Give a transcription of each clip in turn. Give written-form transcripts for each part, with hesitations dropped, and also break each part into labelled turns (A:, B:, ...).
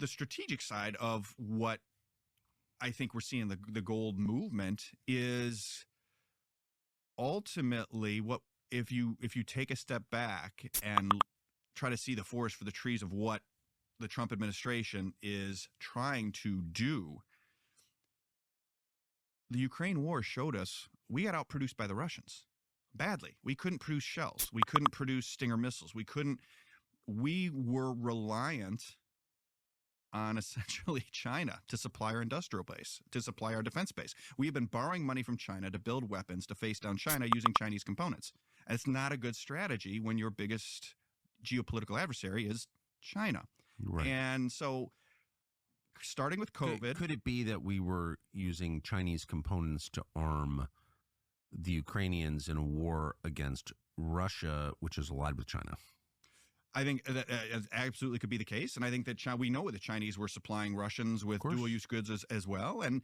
A: the strategic side of what I think we're seeing the gold movement is ultimately what if you take a step back and try to see the forest for the trees of what the Trump administration is trying to do. The Ukraine war showed us we got outproduced by the Russians badly. We couldn't produce shells. We couldn't produce Stinger missiles. We were reliant on essentially China to supply our industrial base, to supply our defense base. We have been borrowing money from China to build weapons to face down China using Chinese components. And it's not a good strategy when your biggest geopolitical adversary is China.
B: Right.
A: And so starting with COVID.
B: Could it be that we were using Chinese components to arm the Ukrainians in a war against Russia, which is allied with China?
A: I think that absolutely could be the case. And I think that we know the Chinese were supplying Russians with dual-use goods as well. And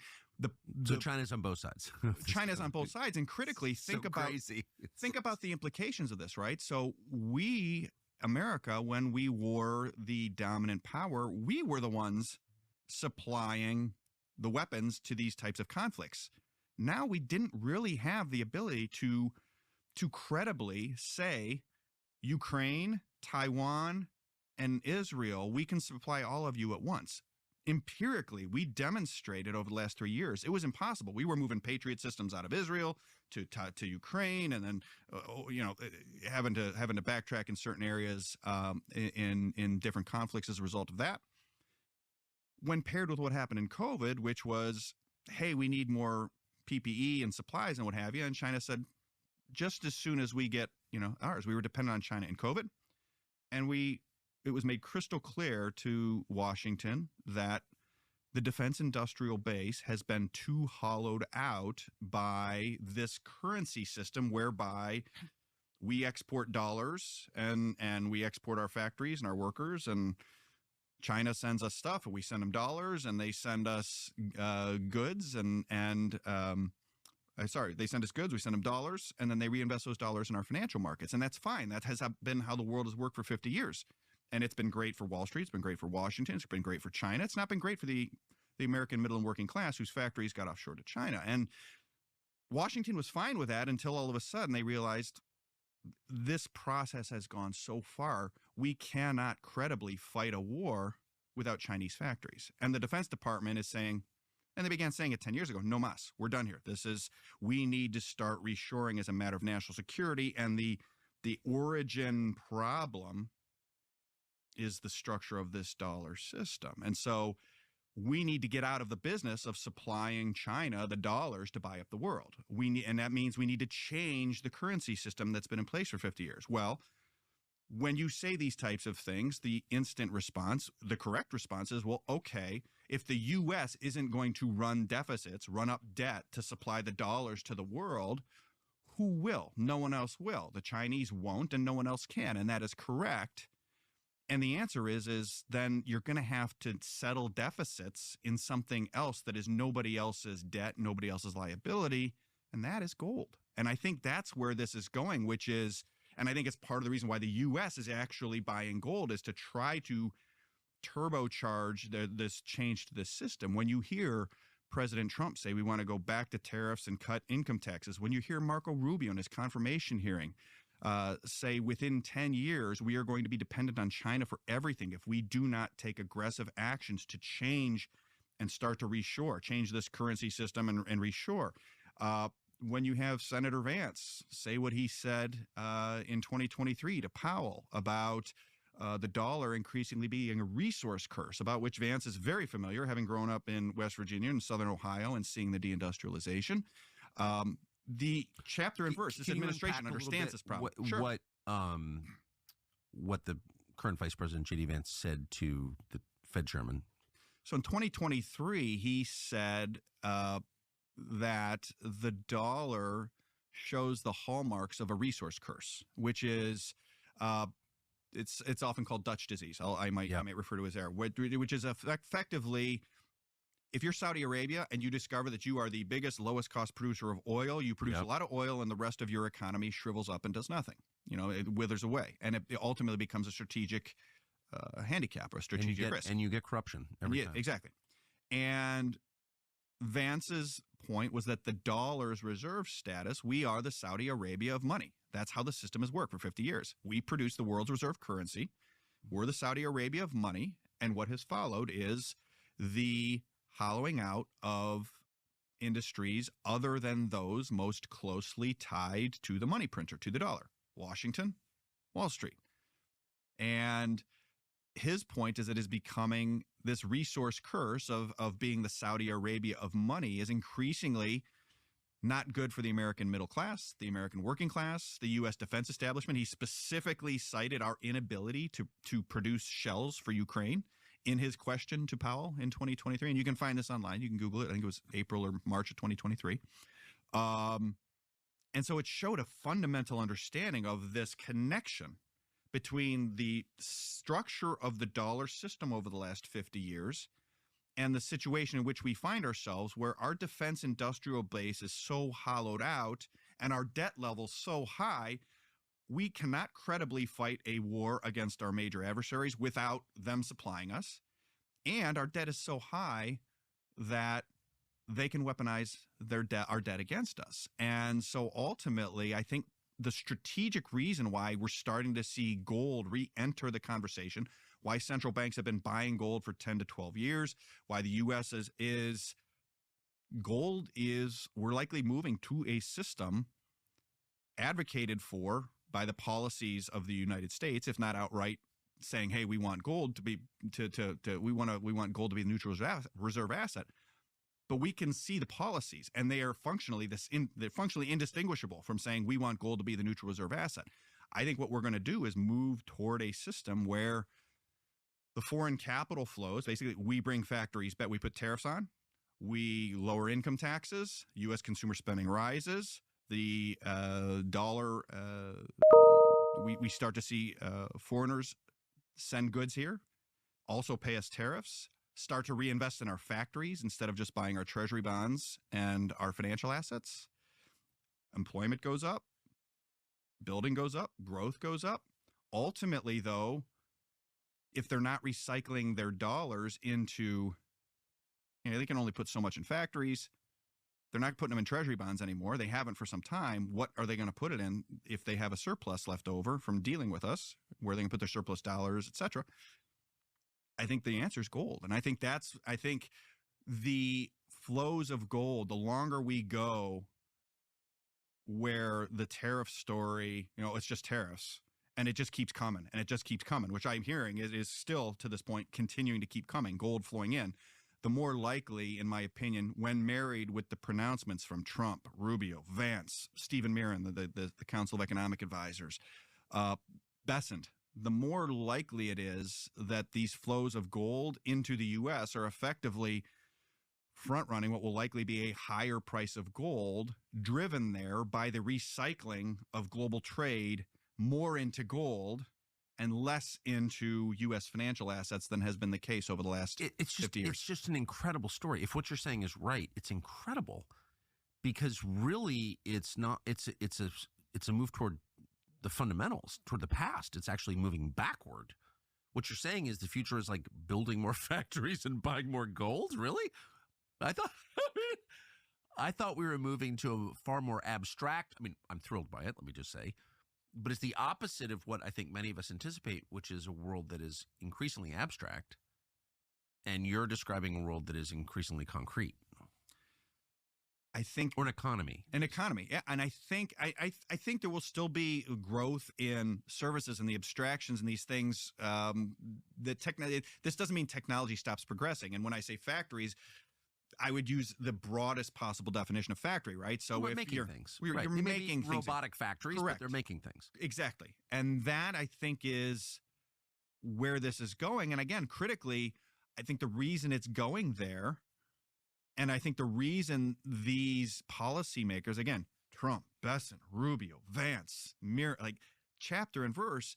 B: so China's on both sides.
A: China's on both sides. And critically, think about the implications of this, right? So we, America, when we were the dominant power, we were the ones supplying the weapons to these types of conflicts. Now we didn't really have the ability to credibly say Ukraine, Taiwan, and Israel, we can supply all of you at once. Empirically, we demonstrated over the last 3 years it was impossible. We were moving Patriot systems out of Israel to Ukraine, and then having to backtrack in certain areas in different conflicts as a result of that. When paired with what happened in COVID, which was, hey, we need more PPE and supplies and what have you, and China said, just as soon as we get ours, we were dependent on China in COVID, and it was made crystal clear to Washington that the defense industrial base has been too hollowed out by this currency system whereby we export dollars and we export our factories and our workers, and China sends us stuff and we send them dollars, and they send us goods they send us goods, we send them dollars, and then they reinvest those dollars in our financial markets. And that's fine. That has been how the world has worked for 50 years. And it's been great for Wall Street. It's been great for Washington. It's been great for China. It's not been great for the American middle and working class whose factories got offshore to China. And Washington was fine with that until all of a sudden they realized this process has gone so far, we cannot credibly fight a war without Chinese factories. And the Defense Department is saying, and they began saying it 10 years ago, no mas, we're done here. We need to start reshoring as a matter of national security. And the origin problem is the structure of this dollar system. And so we need to get out of the business of supplying China the dollars to buy up the world. And that means we need to change the currency system that's been in place for 50 years. Well, when you say these types of things, the instant response, the correct response is, well, okay, if the U.S. isn't going to run deficits, run up debt to supply the dollars to the world, who will? No one else will. The Chinese won't, and no one else can. And that is correct. And the answer is then you're going to have to settle deficits in something else that is nobody else's debt, nobody else's liability, and that is gold. And I think that's where this is going, which is, and I think it's part of the reason why the U.S. is actually buying gold, is to try to turbocharge this change to this system. When you hear President Trump say we want to go back to tariffs and cut income taxes, when you hear Marco Rubio in his confirmation hearing say within 10 years we are going to be dependent on China for everything if we do not take aggressive actions to change and start to reshore, change this currency system and reshore. When you have Senator Vance say what he said in 2023 to Powell about the dollar increasingly being a resource curse, about which Vance is very familiar, having grown up in West Virginia and Southern Ohio and seeing the deindustrialization. The chapter and verse, this administration understands this problem.
B: What the current Vice President J.D. Vance said to the Fed chairman.
A: So in 2023, he said that the dollar shows the hallmarks of a resource curse, which is it's often called Dutch disease. I might refer to it as there, which is effectively, if you're Saudi Arabia and you discover that you are the biggest, lowest cost producer of oil, you produce a lot of oil and the rest of your economy shrivels up and does nothing. It withers away. And it ultimately becomes a strategic handicap or a strategic risk.
B: And you get corruption every time.
A: Exactly. And Vance's point was that the dollar's reserve status, we are the Saudi Arabia of money. That's how the system has worked for 50 years. We produce the world's reserve currency. We're the Saudi Arabia of money. And what has followed is the hollowing out of industries other than those most closely tied to the money printer, to the dollar. Washington, Wall Street. And his point is it is becoming this resource curse of being the Saudi Arabia of money is increasingly not good for the American middle class, the American working class, the U.S. defense establishment. He specifically cited our inability to produce shells for Ukraine in his question to Powell in 2023. And you can find this online. You can Google it. I think it was April or March of 2023. And so it showed a fundamental understanding of this connection between the structure of the dollar system over the last 50 years and the situation in which we find ourselves, where our defense industrial base is so hollowed out and our debt level so high, we cannot credibly fight a war against our major adversaries without them supplying us. And our debt is so high that they can weaponize our debt against us. And so ultimately, I think the strategic reason why we're starting to see gold re-enter the conversation, why central banks have been buying gold for 10 to 12 years, why the U.S. we're likely moving to a system advocated for by the policies of the United States, if not outright saying, hey, we want gold to be we want gold to be the neutral reserve asset. But we can see the policies, and they are they're functionally indistinguishable from saying we want gold to be the neutral reserve asset. I think what we're going to do is move toward a system where the foreign capital flows, basically we bring factories, we put tariffs on, we lower income taxes, U.S. consumer spending rises, the dollar, we start to see foreigners send goods here, also pay us tariffs, start to reinvest in our factories instead of just buying our treasury bonds and our financial assets. Employment goes up, building goes up, growth goes up. Ultimately, though, if they're not recycling their dollars into, they can only put so much in factories. They're not putting them in treasury bonds anymore. They haven't for some time. What are they going to put it in if they have a surplus left over from dealing with us, where they can put their surplus dollars, et cetera? I think the answer is gold. And I think the flows of gold, the longer we go where the tariff story, it's just tariffs and it just keeps coming and it just keeps coming, which I'm hearing is still to this point continuing to keep coming, gold flowing in. The more likely, in my opinion, when married with the pronouncements from Trump, Rubio, Vance, Stephen Mirren, the Council of Economic Advisors, Bessent, the more likely it is that these flows of gold into the U.S. are effectively front-running what will likely be a higher price of gold, driven there by the recycling of global trade more into gold and less into U.S. financial assets than has been the case over the last 50 years.
B: It's just an incredible story. If what you're saying is right, it's incredible, because really it's a move toward the fundamentals, toward the past. It's actually moving backward. What you're saying is the future is like building more factories and buying more gold? Really? I thought we were moving to a far more abstract. I mean, I'm thrilled by it, let me just say. But it's the opposite of what I think many of us anticipate, which is a world that is increasingly abstract. And you're describing a world that is increasingly concrete.
A: I think,
B: or an economy,
A: yeah, and I think there will still be growth in services and the abstractions and these things. This doesn't mean technology stops progressing. And when I say factories, I would use the broadest possible definition of factory, right? So
B: we're
A: if
B: making
A: you're
B: things,
A: you're
B: right.
A: making things,
B: robotic factories,
A: correct.
B: But they're making things
A: exactly, and that I think is where this is going. And again, critically, I think the reason it's going there. And I think the reason these policymakers, again, Trump, Bessent, Rubio, Vance, chapter and verse,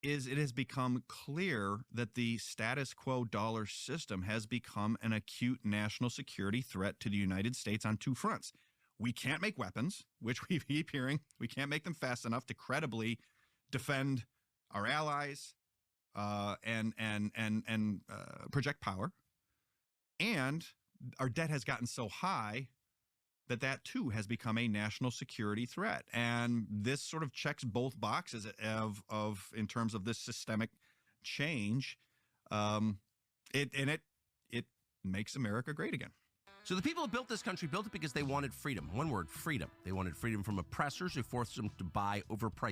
A: is it has become clear that the status quo dollar system has become an acute national security threat to the United States on two fronts. We can't make weapons, which we keep hearing. We can't make them fast enough to credibly defend our allies, and project power. And our debt has gotten so high that too has become a national security threat. And this sort of checks both boxes of in terms of this systemic change. It makes America great again.
B: So the people who built this country built it because they wanted freedom. One word, freedom. They wanted freedom from oppressors who forced them to buy overpriced